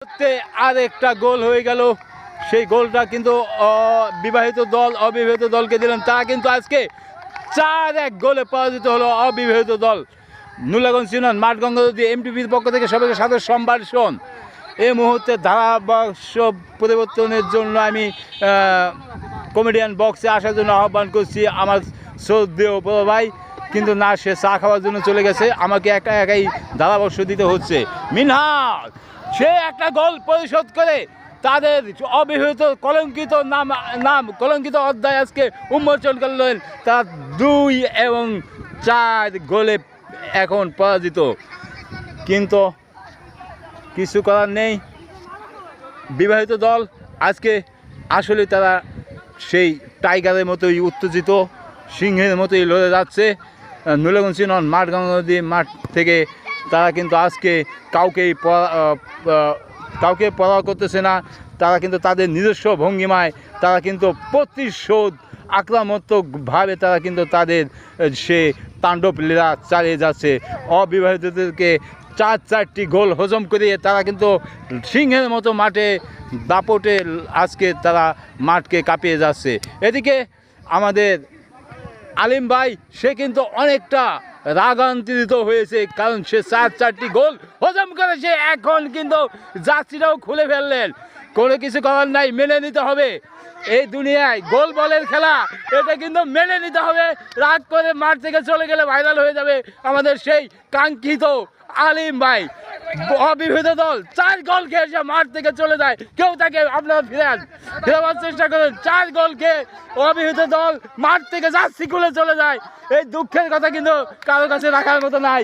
আর একটা গোল হয়ে গেল। সেই গোলটা কিন্তু বিবাহিত দল অবিবাহিত দলকে দিলেন। তারা কিন্তু আজকে 4-1 গোলে পরাজিত হলো অবিবাহিত দল। নুলাগঞ্জ ইউনিয়ন মাঠ গঙ্গানদী এমটিপির পক্ষ থেকে সবাইকে সাদর সম্ভাষণ। এই মুহূর্তে ধারাভাষ্য পরিবর্তনের জন্য আমি কমেডিয়ান বক্সে আসার জন্য আহ্বান করছি আমার শ্রদ্ধেয় বড় ভাই, কিন্তু না, সে চা খাওয়ার জন্য চলে গেছে। আমাকে একাই ধারাভাষ্য দিতে হচ্ছে। মিনহাজ সে একটা গোল পরিশোধ করে তাদের অবিবাহিত কলঙ্কিত অধ্যায় আজকে উন্মোচন করলেন। তার 2-4 গোলে এখন পরাজিত, কিন্তু কিছু করার নেই। বিবাহিত দল আজকে আসলে তারা সেই টাইগারের মতোই উত্তেজিত, সিংহের মতোই লড়ে যাচ্ছে। নুলাগঞ্জ ইউনিয়ন মাঠ গঙ্গানদী মাঠ থেকে তারা কিন্তু আজকে কাউকে পরোয়া করতেছে না। তারা কিন্তু তাদের নিজস্ব ভঙ্গিমায় তারা কিন্তু প্রতিশোধ আক্রমণাত্মকভাবে তারা কিন্তু তাদের সে তাণ্ডব লীলা চালিয়ে যাচ্ছে। অবিবাহিতদেরকে 4-4টি গোল হজম করিয়ে তারা কিন্তু সিংহের মতো মাঠে দাপটে আজকে তারা মাঠকে কাঁপিয়ে যাচ্ছে। এদিকে আমাদের আলিম ভাই সে কিন্তু অনেকটা রাগান্বিত হয়েছে, কারণ সে 4-4টি গোল হজম করেছে। এখন কিন্তু যাত্রীরাও খুলে ফেললেন। কোনো কিছু করার নাই, মেনে নিতে হবে। এই দুনিয়ায় গোল বলের খেলা, এটা কিন্তু মেনে নিতে হবে। রাগ করে মাঠ থেকে চলে গেলে ভাইরাল হয়ে যাবে আমাদের সেই কাঙ্ক্ষিত আলিম ভাই। অবিবাহিত দল 4 গোল খেয়ে সে মাঠ থেকে চলে যায়। কেউ তাকে আপনারা ফেরাবার চেষ্টা করেন। 4 গোল খেয়ে অবিবাহিত দল মাঠ থেকে যাচ্ছি খুলে চলে যায়। এই দুঃখের কথা কিন্তু কারো কাছে রাখার মতো নাই।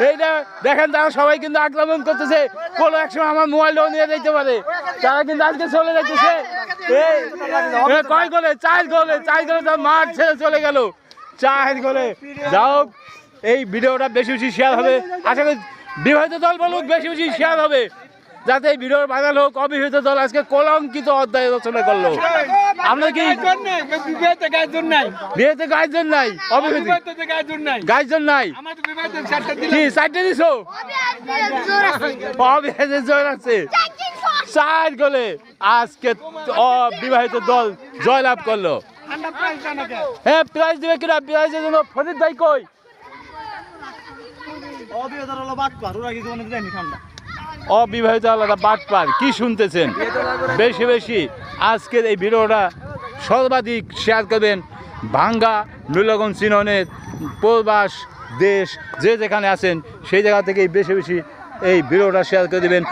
এইটা দেখেন, তারা সবাই কিন্তু আক্রমণ করতেছে। কোনো একসময় আমার মোবাইলও নিয়ে যেতে পারে। তারা কিন্তু আজকে চলে যাচ্ছে। কয় গোলে? 4 গোলে তার মাঠ ছেড়ে চলে গেল। 4 গোলে। যাও, এই ভিডিওটা বেশি বেশি শেয়ার হবে। আশা করি বিবাহিত দল বলুক, বেশি বেশি শেয়ার হবে, যাতে এই ভিডিওর ভাইরাল হোক। অবিবাহিত দল আজকে কলঙ্কিত অধ্যায় রচনা করলো। আমরা কি বিয়েতে গাইজন নাই? অবিবাহিত গাইজন নাই কি? 4টে দিছো? অবিবাহিত জোর আছে। 4 গোলে আজকে অবিবাহিত দল জয়লাভ করলো। হ্যাঁ, প্রাইজ দিবে কিনা? প্রাইজের জন্য ফরিদ ভাই কই? অবিবাহিত আলাদা বাটপার কি শুনতেছেন? বেশি বেশি আজকের এই ভিডিওটা সর্বাধিক শেয়ার করবেন। ভাঙ্গা নুলাগঞ্জ ইউনিয়নের প্রবাস দেশ যে যেখানে আছেন সেই জায়গা থেকেই বেশি বেশি এই ভিডিওটা শেয়ার করে দেবেন।